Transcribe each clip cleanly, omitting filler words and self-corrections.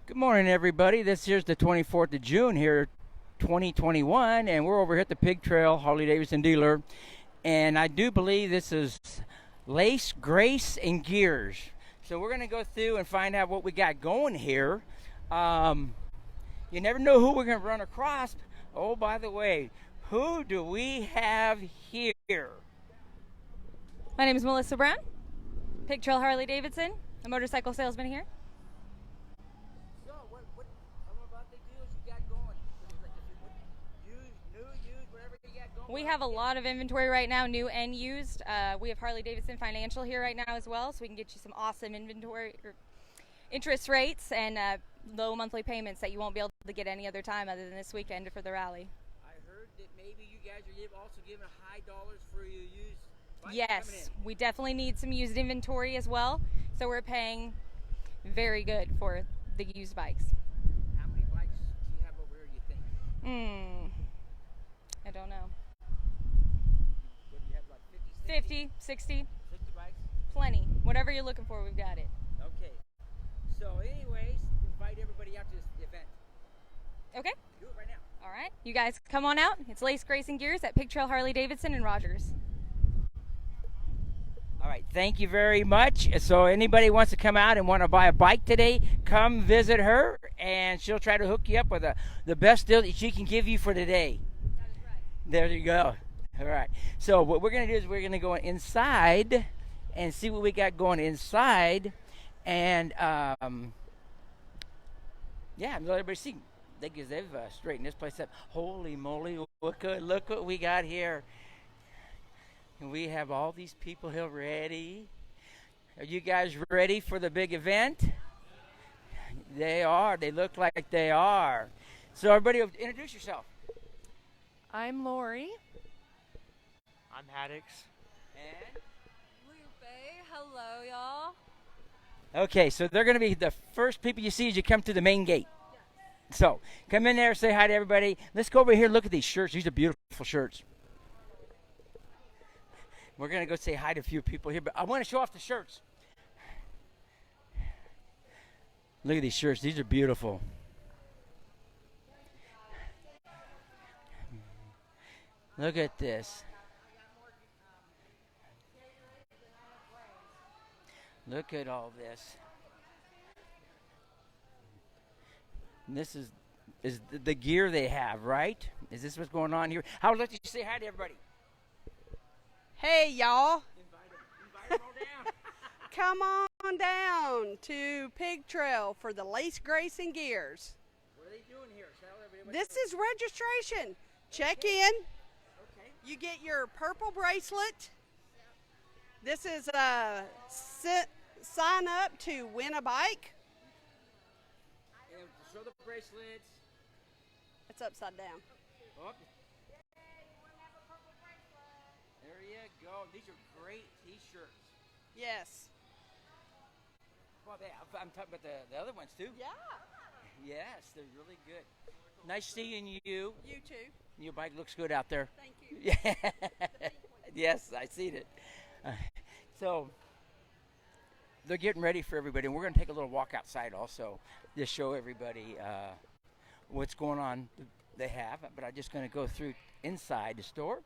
Good morning, everybody. This here's the 24th of June here, 2021, and we're over here at the Pig Trail Harley-Davidson dealer. And I do believe this is Lace, Grace, and Gears. So we're going to go through and find out what we got going here. You never know who we're going to run across. Oh, by the way, who do we have here? My name is Melissa Brown, Pig Trail Harley-Davidson, a motorcycle salesman here. So, tell me about the deals you got going. Used, whatever you got going. We have a lot of inventory right now, new and used. We have Harley-Davidson Financial here right now as well, so we can get you some awesome inventory or interest rates and low monthly payments that you won't be able to get any other time other than this weekend for the rally. I heard that maybe you guys are also giving high dollars for your used bikes coming Yes, in. we definitely need some used inventory as well, so we're paying very good for the used bikes. How many bikes do you have over here, you think? I don't know. What do you have, like 50, 60, 60 bikes? plenty. Whatever you're looking for, we've got it. Okay. So anyways, invite everybody out to this event. Okay? Do it right now. All right. You guys come on out. It's Lace, Grace, and Gears at Pig Trail Harley-Davidson in Rogers. All right, thank you very much. So anybody wants to come out and want to buy a bike today, come visit her, and she'll try to hook you up with the best deal that she can give you for today. That is right. There you go. All right. So what we're going to do is we're going to go inside and see what we got going inside. And, yeah, let everybody see. They've straightened this place up. Holy moly, look what we got here. And we have all these people here ready. Are you guys ready for the big event? They are. They look like they are. So everybody, introduce yourself. I'm Lori. I'm Haddix. And Lupe. Hello, y'all. okay, so they're going to be the first people you see as you come through the main gate. So come in there, say hi to everybody. Let's go over here and look at these shirts. These are beautiful shirts. We're going to go say hi to a few people here, but I want to show off the shirts. Look at these shirts. These are beautiful. Look at this. Look at all this. And this is the gear they have, right? Is this what's going on here? How would you like to say hi to everybody? Hey, y'all. Invite them all down. Come on down to Pig Trail for the Lace, Grace, and Gears. What are they doing here? Tell everybody. This is registration. Check in. Okay. You get your purple bracelet. This is sign up to win a bike. And show the bracelets. It's upside down. Oh. There you go. These are great T-shirts. Yes. Well, I'm talking about the other ones too. Yeah. Yes, they're really good. Nice seeing you. You too. Your bike looks good out there. Thank you. Yeah. Yes, I seen it. So they're getting ready for everybody, and we're going to take a little walk outside also to show everybody what's going on. They have, but I'm just going to go through inside the store,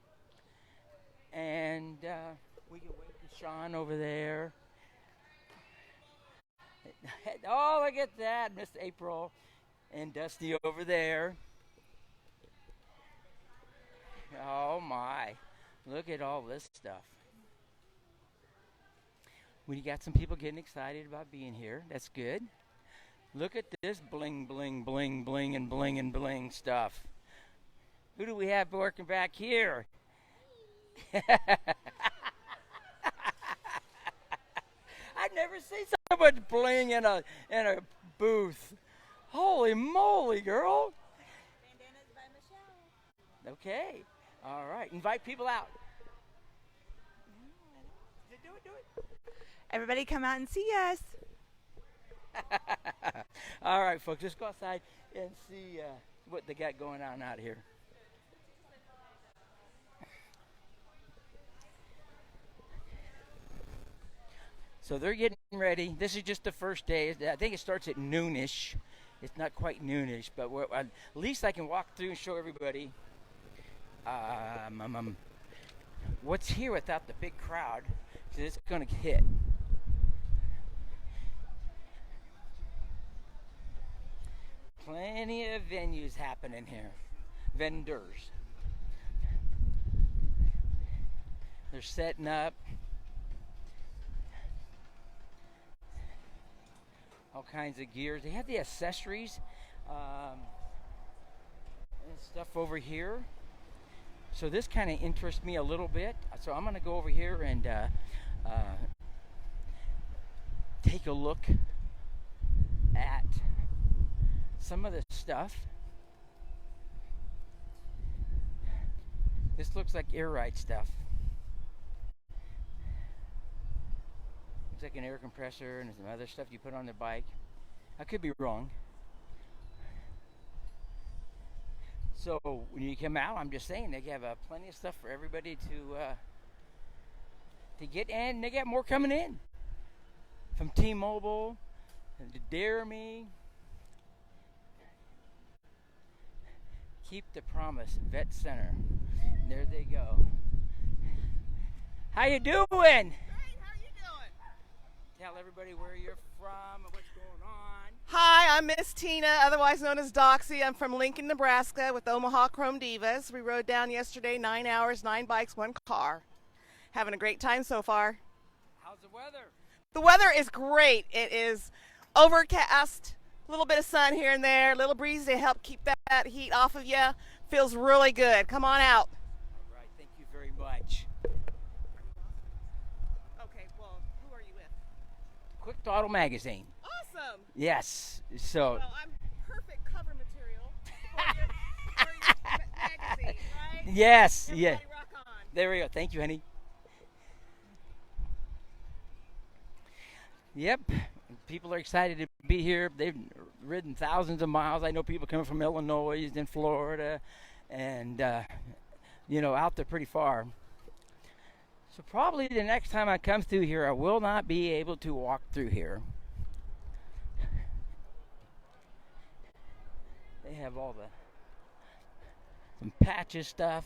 and we can wait to Sean over there. Oh, look at that, Miss April and Dusty over there. Oh my, look at all this stuff. We got some people getting excited about being here. That's good. Look at this bling, bling, bling, bling, and bling, and bling stuff. Who do we have working back here? I've never seen so much bling in a booth. Holy moly, girl. Bandanas by Michelle. Okay. All right. Invite people out. Do it. Everybody come out and see us. All right, folks. Let's go outside and see what they got going on out here. So they're getting ready. This is just the first day. I think it starts at noonish. It's not quite noonish, but at least I can walk through and show everybody what's here without the big crowd. So it's going to hit. Plenty of venues happening here. Vendors. They're setting up. All kinds of gears. They have the accessories and stuff over here. So this kind of interests me a little bit. So I'm going to go over here and take a look at some of the stuff. This looks like air ride stuff. Looks like an air compressor and some other stuff you put on the bike. I could be wrong. So when you come out, I'm just saying they have plenty of stuff for everybody to get, and they got more coming in from T-Mobile and to Dare Me. Keep the Promise Vet Center. And there they go. How you doing? Great, how are you doing? Tell everybody where you're from and what's going on. Hi, I'm Miss Tina, otherwise known as Doxy. I'm from Lincoln, Nebraska with Omaha Chrome Divas. We rode down yesterday, 9 hours, 9 bikes, 1 car. Having a great time so far. How's the weather? The weather is great. It is overcast, a little bit of sun here and there, a little breeze to help keep that heat off of you. Feels really good. Come on out. All right, thank you very much. Okay, well, who are you with? Quick Throttle Magazine. Awesome. Yes, so Well, I'm perfect cover material for your magazine, right? yes, Everybody yeah. rock on. There we go. Thank you, honey. Yep, people are excited to be here. They've ridden thousands of miles. I know people coming from Illinois and Florida and, out there pretty far. So probably the next time I come through here, I will not be able to walk through here. They have all some patches stuff.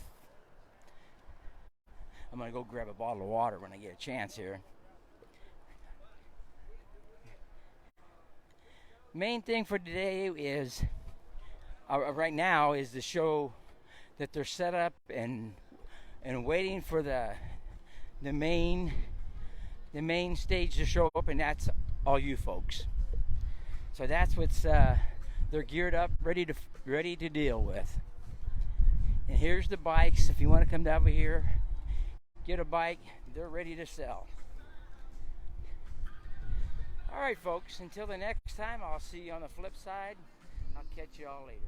I'm going to go grab a bottle of water when I get a chance here. Main thing for today is, right now, is to show that they're set up and waiting for the main stage to show up, and that's all you folks. So that's what's they're geared up, ready to deal with. And here's the bikes. If you want to come down over here, get a bike. They're ready to sell. All right, folks, until the next time, I'll see you on the flip side. I'll catch you all later.